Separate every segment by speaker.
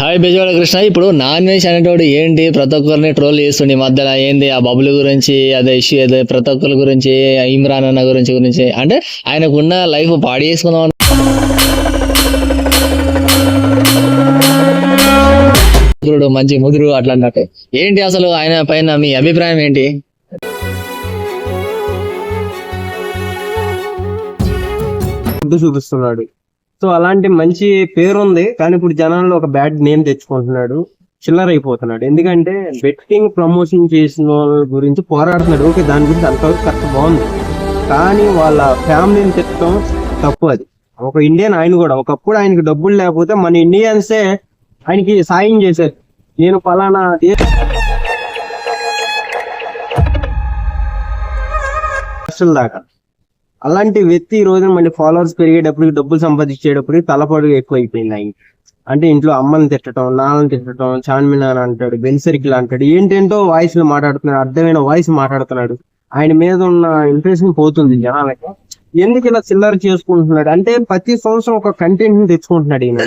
Speaker 1: Hi Bezawada Krishna. ఇప్పుడు non veg అనేటోడు ఏంటి ప్రతి ఒక్కరిని ట్రోల్ చేస్తుండే మధ్యలో ఏంది ఆ బబుల్ గురించి అదే ఇష్యూ అదే ప్రతి ఒక్కరి గురించి ఇమ్రాన్ అన్న గురించి అంటే ఆయనకున్న లైఫ్ పాడి చేసుకుందాం మంచి ముదురు అట్లా అన్నట్టు. ఏంటి అసలు ఆయన పైన మీ అభిప్రాయం ఏంటి?
Speaker 2: చూపిస్తున్నాడు. సో అలాంటి మంచి పేరు ఉంది, కానీ ఇప్పుడు జనాల్లో ఒక బ్యాడ్ నేమ్ తెచ్చుకుంటున్నాడు, చిల్లర అయిపోతున్నాడు. ఎందుకంటే బెట్టింగ్ ప్రమోషన్ చేసిన వాళ్ళ గురించి పోరాడుతున్నాడు. ఓకే, దాని గురించి అంతవరకు కరెక్ట్ బాగుంది, కానీ వాళ్ళ ఫ్యామిలీని తెచ్చడం తప్పు. అది ఒక ఇండియన్. ఆయన కూడా ఒకప్పుడు ఆయనకి డబ్బులు లేకపోతే మన ఇండియన్సే ఆయనకి సాయం చేశారు. నేను పలానా దాకా అలాంటి వ్యక్తి ఈ రోజున మళ్ళీ ఫాలోవర్స్ పెరిగేటప్పటికి డబ్బులు సంపాదించేటప్పటికి తలపడు ఎక్కువ అయిపోయింది ఆయన. అంటే ఇంట్లో అమ్మని తిట్టడం, నాన్నని తిట్టడం, చార్మినార్ అంటాడు, బెన్సర్కిల్ అంటాడు, ఏంటేంటో వాయిస్ లో మాట్లాడుతున్నాడు, అర్థమైన వాయిస్ మాట్లాడుతున్నాడు. ఆయన మీద ఉన్న ఇంప్రెషన్ పోతుంది జనాలకి. ఎందుకు ఇలా చిల్లర చేసుకుంటున్నాడు అంటే ప్రతి సంవత్సరం ఒక కంటెంట్ ని తెచ్చుకుంటున్నాడు ఈయన.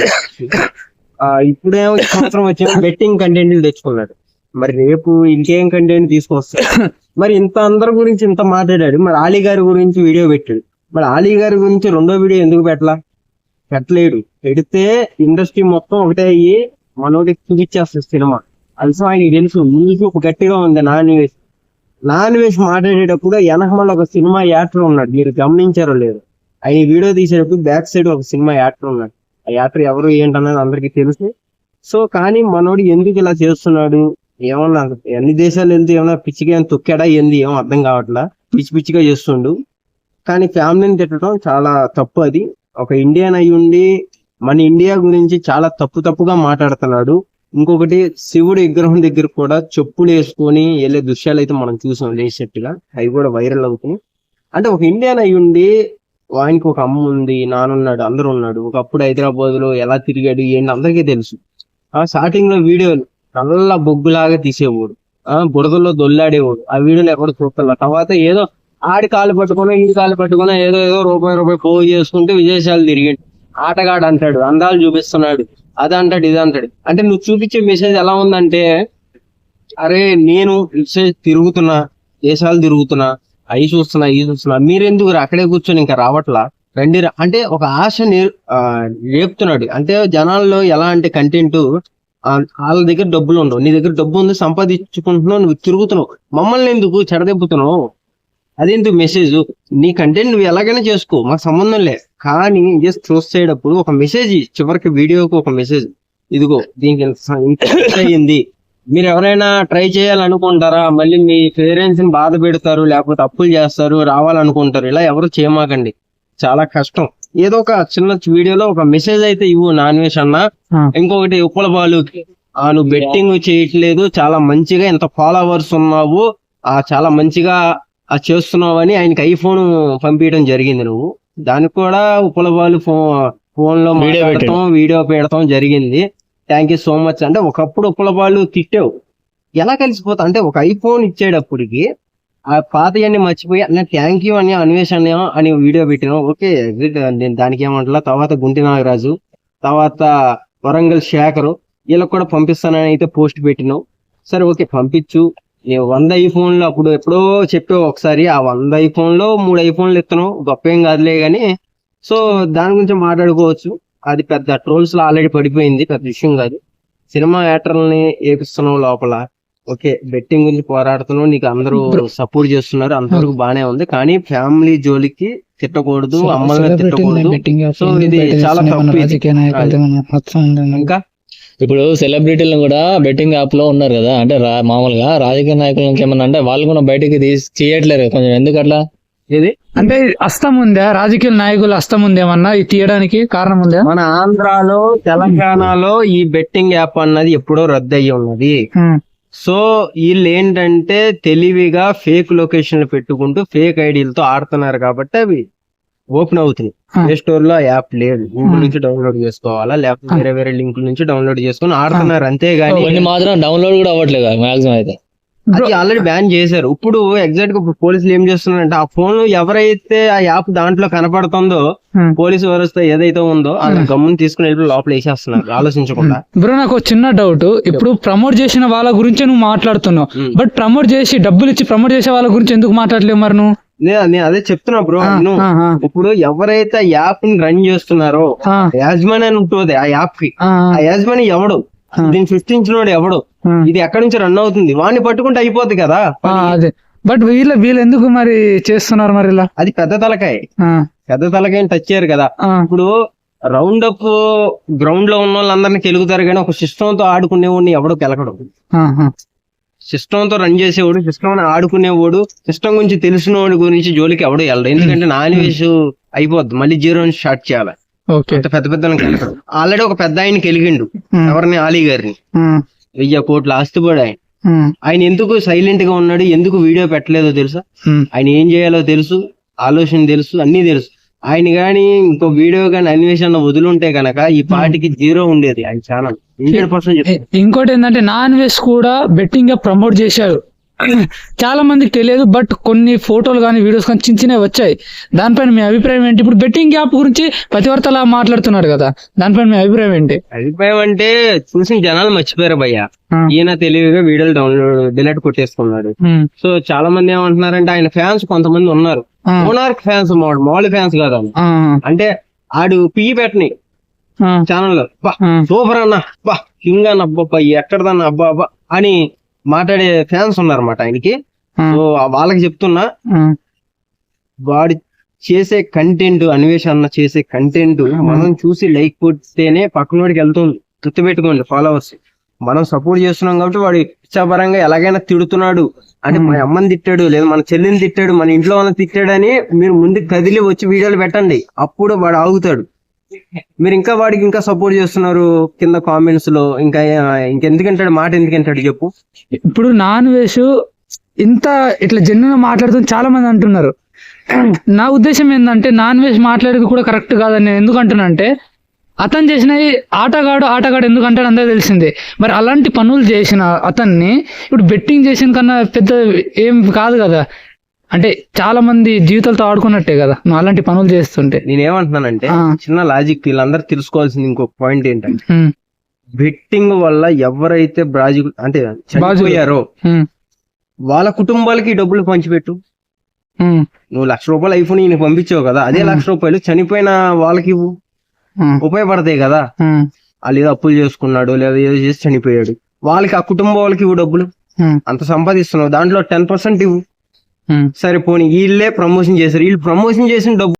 Speaker 2: ఇప్పుడేమో ఈ సంవత్సరం వచ్చే బెట్టింగ్ కంటెంట్ తెచ్చుకున్నాడు, మరి రేపు ఇంకేం కంటెంట్ తీసుకొస్తాడు. మరి ఇంత అందరి గురించి ఇంత మాట్లాడాడు, మరి ఆలీ గారి గురించి వీడియో పెట్టాడు. మరి ఆలీ గారి గురించి రెండో వీడియో ఎందుకు పెట్టలేడు? పెడితే ఇండస్ట్రీ మొత్తం ఒకటే అయ్యి మనోడికి చూపించేస్తుంది సినిమా. అలసం ఆయనకి తెలుసు ముందుకు ఒక గట్టిగా ఉంది. నాన్ వేష్ మాట్లాడేటప్పుడు వెనకమల్ల ఒక సినిమా యాక్టర్ ఉన్నాడు, మీరు గమనించారో లేదు. ఆయన వీడియో తీసేటప్పుడు బ్యాక్ సైడ్ ఒక సినిమా యాక్టర్ ఉన్నాడు. ఆ యాక్టర్ ఎవరు ఏంటన్నది అందరికి తెలుసు. సో కానీ మనోడు ఎందుకు ఇలా చేస్తున్నాడు? ఏమన్నా అన్ని దేశాలు వెళ్తే ఏమన్నా పిచ్చిగా తొక్కాడా ఏంది ఏమో అర్థం కావట్లా, పిచ్చిగా చేస్తుండు. కానీ ఫ్యామిలీని తిట్టడం చాలా తప్పు. అది ఒక ఇండియన్ అయి ఉండి మన ఇండియా గురించి చాలా తప్పుగా మాట్లాడుతున్నాడు. ఇంకొకటి, శివుడి విగ్రహం దగ్గర కూడా చెప్పులు వేసుకొని వెళ్ళే దృశ్యాలు అయితే మనం చూసాం లేచెట్టుగా, అవి కూడా వైరల్ అవుతున్నాయి. అంటే ఒక ఇండియన్ అయి ఉండి ఆయనకి ఒక అమ్మ ఉంది, నాన్నున్నాడు, అందరూ ఉన్నాడు. ఒకప్పుడు హైదరాబాద్ లో ఎలా తిరిగాడు ఏంటి అందరికీ తెలుసు. స్టార్టింగ్ లో వీడియోలు నల్ల బొగ్గులాగా తీసేవాడు, బురదలో దొల్లాడేవాడు. ఆ వీడియోలు ఎక్కడ చూస్తున్నా. తర్వాత ఏదో ఆడి కాలు పట్టుకున్నా ఈడి కాలు పట్టుకున్నా ఏదో రూపాయి పోగు చేసుకుంటే విదేశాలు తిరిగాడు. ఆటగాడు అంటాడు, అందాలు చూపిస్తున్నాడు, అది అంటాడు, ఇది అంటాడు. అంటే నువ్వు చూపించే మెసేజ్ ఎలా ఉందంటే, అరే నేను తిరుగుతున్నా, దేశాలు తిరుగుతున్నా, అవి చూస్తున్నా, మీరెందుకు అక్కడే కూర్చొని ఇంకా రావట్లా, రండి అంటే ఒక ఆశ రేపుతున్నాడు. అంటే జనాల్లో ఎలా అంటే కంటెంట్, వాళ్ళ దగ్గర డబ్బులు ఉండవు, నీ దగ్గర డబ్బు ఉంది, సంపాదించుకుంటున్నావు, నువ్వు తిరుగుతున్నావు, మమ్మల్ని ఎందుకు చెడదెబ్బుతున్నావు, అదేందుకు మెసేజ్? నీ కంటెంట్ నువ్వు ఎలాగైనా చేసుకో, మాకు సంబంధం లే, కానీ జస్ట్ చూసేటప్పుడు ఒక మెసేజ్, చివరికి వీడియోకి ఒక మెసేజ్, ఇదిగో దీనికి అయింది, మీరు ఎవరైనా ట్రై చేయాలనుకుంటారా, మళ్ళీ మీ పేరెంట్స్ ని బాధ పెడతారు, లేకపోతే అప్పులు చేస్తారు, రావాలనుకుంటారు, ఇలా ఎవరు చేయమాకండి, చాలా కష్టం. ఏదో ఒక చిన్న వీడియోలో ఒక మెసేజ్ అయితే ఇవ్వు నాన్ వెజ్ అన్న. ఇంకొకటి, ఉప్పల బాలు, నువ్వు బెట్టింగ్ చేయట్లేదు, చాలా మంచిగా ఎంత ఫాలోవర్స్ ఉన్నావు, చాలా మంచిగా చేస్తున్నావు అని ఆయనకి ఐఫోన్ పంపించడం జరిగింది. నువ్వు దానికి కూడా ఉప్పల బాలు ఫోన్ లో వీడియో పెడతాం జరిగింది. Thank you so much. అంటే ఒకప్పుడు ఉప్పల బాలు తిట్టావు, ఎలా కలిసిపోతా అంటే ఒక ఐఫోన్ ఇచ్చేటప్పటికి ఆ పాతయన్ని మర్చిపోయి అన్న థ్యాంక్ యూ అని అన్వేషణ అని వీడియో పెట్టినావు. ఓకే, నేను దానికి ఏమంటా. తర్వాత గుంటి నాగరాజు, తర్వాత వరంగల్ శేఖరు, వీళ్ళకి కూడా పంపిస్తానని అయితే పోస్ట్ పెట్టినావు. సరే ఓకే, పంపించు. నేను 100 ఐఫోన్లు అప్పుడు ఎప్పుడో చెప్పావు ఒకసారి, ఆ 100 ఐఫోన్లో 3 ఐఫోన్లు ఎత్తున్నావు, గొప్ప ఏం కాదులే కానీ. సో దాని గురించి మాట్లాడుకోవచ్చు. అది పెద్ద ట్రోల్స్ లో ఆల్రెడీ పడిపోయింది, పెద్ద విషయం కాదు. సినిమా యాక్టర్లని ఏపిస్తున్నావు లోపల. ఓకే, బెట్టింగ్ గురించి పోరాడుతున్నావు, నీకు అందరూ సపోర్ట్ చేస్తున్నారు, అంతవరకు బానే ఉంది. కానీ ఫ్యామిలీ జోలికి తిట్టకూడదు, అమ్మల్ని తిట్టకూడదు. సో ఇది చాలా తప్పు. ఇంకా
Speaker 1: ఇప్పుడు సెలబ్రిటీలను కూడా బెట్టింగ్ యాప్ లో ఉన్నారు కదా, అంటే మామూలుగా రాజకీయ నాయకుల నుంచి ఏమన్నా అంటే వాళ్ళు కూడా బయటికి తీయట్లేరు కొంచెం, ఎందుకు అట్లా?
Speaker 3: ఏది అంటే హస్తం ఉందా, రాజకీయ నాయకుల హస్తం ఉందేమన్నా ఇది తీయడానికి కారణం ఉందా?
Speaker 2: మన ఆంధ్రాలో తెలంగాణలో ఈ బెట్టింగ్ యాప్ అన్నది ఎప్పుడో రద్దు అయ్యి ఉన్నది. సో వీళ్ళు ఏంటంటే తెలివిగా ఫేక్ లొకేషన్లు పెట్టుకుంటూ ఫేక్ ఐడీలతో ఆడుతున్నారు కాబట్టి అవి ఓపెన్ అవుతుంది. ప్లే స్టోర్ లో యాప్ లేదు, గూగుల్ నుంచి డౌన్లోడ్ చేసుకోవాలా, లేకపోతే వేరే లింక్ నుంచి డౌన్లోడ్ చేసుకుని ఆడుతున్నారు, అంతేగాని
Speaker 1: మాత్రం డౌన్లోడ్ కూడా అవ్వట్లేదు మాక్సిమం అయితే.
Speaker 2: అది ఆల్రెడీ బ్యాన్ చేశారు. ఇప్పుడు ఎగ్జాక్ట్ గా ఇప్పుడు పోలీసులు ఏం చేస్తున్నారంటే ఆ ఫోన్ ఎవరైతే ఆ యాప్ దాంట్లో కనపడుతుందో పోలీసు వ్యవస్థ ఏదైతే ఉందో అది గమ్ముని తీసుకుని వెళ్ళి లోపల వేసేస్తున్నారు ఆలోచించకుండా.
Speaker 3: బ్రో నాకు ఒక చిన్న డౌట్, ఇప్పుడు ప్రమోట్ చేసిన వాళ్ళ గురించే నువ్వు మాట్లాడుతున్నావు, బట్ ప్రమోట్ చేసి డబ్బులు ఇచ్చి ప్రమోట్ చేసే వాళ్ళ గురించి ఎందుకు మాట్లాడలేవు మరి నువ్వు?
Speaker 2: నేను అదే చెప్తున్నా బ్రో. ఇప్పుడు ఎవరైతే యాప్ ని రన్ చేస్తున్నారో యాజమాని అని ఉంటుంది ఆ యాప్ కి. ఆ యాజమాని ఎవడు, దీన్ని సృష్టించినోడు ఎవడు, ఇది ఎక్కడి నుంచి రన్ అవుతుంది, వాడిని పట్టుకుంటే అయిపోద్ది కదా.
Speaker 3: అదే బట్ వీళ్ళు ఎందుకు మరి చేస్తున్నారు మరి ఇలా?
Speaker 2: అది పెద్ద తలకాయ టచ్ చేయరు కదా. ఇప్పుడు రౌండ్ అప్ గ్రౌండ్ లో ఉన్న వాళ్ళందరినీ గెలుగుతారు కానీ ఒక సిస్టమ్ తో ఆడుకునేవాడిని ఎవడో గెలకడు. సిస్టమ్ తో రన్ చేసేవాడు, సిస్టమ్ ఆడుకునేవాడు, సిస్టమ్ గురించి తెలిసినోడి గురించి జోలికి ఎవడో వెళ్ళడు. ఎందుకంటే నాన్ వేసు అయిపోద్ది, మళ్ళీ జీరో నుంచి స్టార్ట్ చేయాలి. పెద్ద పెద్ద ఆల్రెడీ ఒక పెద్ద ఆయనకి వెలిగిండు, ఎవరిని ఆలీ గారిని, 1000 కోట్ల ఆస్తిపడి ఆయన. ఆయన ఎందుకు సైలెంట్ గా ఉన్నాడు, ఎందుకు వీడియో పెట్టలేదో తెలుసా? ఆయన ఏం చేయాలో తెలుసు, ఆలోచన తెలుసు, అన్ని తెలుసు. ఆయన గాని ఇంకో వీడియో గాని అన్వేషణ వదులుంటే గనక ఈ పార్టీకి జీరో ఉండేది ఆయన ఛానల్ 100%.
Speaker 3: ఇంకోటి ఏంటంటే నాన్ వెజ్ కూడా బెట్టింగ్ గా ప్రమోట్ చేశాడు, చాలా మందికి తెలియదు. బట్ కొన్ని ఫోటోలు కానీ వీడియోస్ కానీ చిన్నవి వచ్చాయి. దానిపైన మీ అభిప్రాయం ఏంటి? ఇప్పుడు బెట్టింగ్ యాప్ గురించి ప్రతివర్తలా మాట్లాడుతున్నాడు కదా, దానిపైన మీ అభిప్రాయం ఏంటి?
Speaker 2: అభిప్రాయం అంటే చూసిన జనాలు మర్చిపోయారు భయ్య. ఈయన తెలివిగా వీడియోలు డిలీట్ కొట్టేసుకున్నాడు. సో చాలా మంది ఏమంటున్నారంటే ఆయన ఫ్యాన్స్ కొంతమంది ఉన్నారు, మోనార్క్ ఫ్యాన్స్, మామూలు ఫ్యాన్స్ కాదు. అంటే ఆడు పియ్యి పెట్టని ఛానల్ లో సూపర్ అన్న, బా కింగ్ అన్న, అబ్బా ఎక్కడదన్న, అబ్బా అబ్బా అని మాట్లాడే ఫ్యాన్స్ ఉన్నారన్నమాట ఆయనకి. సో వాళ్ళకి చెప్తున్నా, వాడు చేసే కంటెంట్, అన్వేషణ చేసే కంటెంట్ మనం చూసి లైక్ కొడితేనే పక్కనోడికి వెళ్తుంది. గుర్తుపెట్టుకోండి ఫాలోవర్స్. మనం సపోర్ట్ చేస్తున్నాం కాబట్టి వాడు ఇచ్చాపరంగా ఎలాగైనా తిడుతున్నాడు అంటే, మన అమ్మని తిట్టాడు, లేదా మన చెల్లిని తిట్టాడు, మన ఇంట్లో వాళ్ళని తిట్టాడని మీరు ముందుకు కదిలి వచ్చి వీడియోలు పెట్టండి, అప్పుడు వాడు ఆగుతాడు. మీరు ఇంకా వాడికి ఇంకా సపోర్ట్ చేస్తున్నారు కింద కామెంట్స్ లో, ఇంకెందుకంటాడు మాట, ఎందుకంటాడు చెప్పు.
Speaker 3: ఇప్పుడు నాన్ వెజ్ ఇంత ఇట్లా జెన్యున్ మాట్లాడుతుంది చాలా మంది అంటున్నారు. నా ఉద్దేశం ఏంటంటే నాన్ వెజ్ మాట్లాడేది కూడా కరెక్ట్ కాదని నేను ఎందుకు అంటున్నా అంటే, అతను చేసినవి ఆటగాడు ఎందుకు అంటాడు అందరూ తెలిసిందే. మరి అలాంటి పనులు చేసిన అతన్ని ఇప్పుడు బెట్టింగ్ చేసిన కన్నా పెద్ద ఏం కాదు కదా. అంటే చాలా మంది జీవితాలతో ఆడుకున్నట్టే కదా నువ్వు అలాంటి పనులు చేస్తుంటే.
Speaker 2: నేనేమంటున్నానంటే చిన్న లాజిక్, వీళ్ళందరూ తెలుసుకోవాల్సింది ఇంకొక పాయింట్ ఏంటంటే, బెట్టింగ్ వల్ల ఎవరైతే అంటే చనిపోయారో వాళ్ళ కుటుంబాలకి డబ్బులు పంచిపెట్టు. నువ్వు ₹1,00,000 ఐఫోన్ ఈయన పంపించావు కదా, అదే ₹1,00,000 చనిపోయిన వాళ్ళకి ఇవ్వు, ఉపయోగపడతాయి కదా. వాళ్ళు ఏదో అప్పులు చేసుకున్నాడు, లేదా ఏదో చేసి చనిపోయాడు, వాళ్ళకి ఆ కుటుంబం వాళ్ళకి ఇవ్వు డబ్బులు. అంత సంపాదిస్తున్నావు, దాంట్లో 10% ఇవ్వు. సరే పోనీ వీళ్ళే ప్రమోషన్ చేశారు, వీళ్ళు ప్రమోషన్ చేసిన డబ్బులు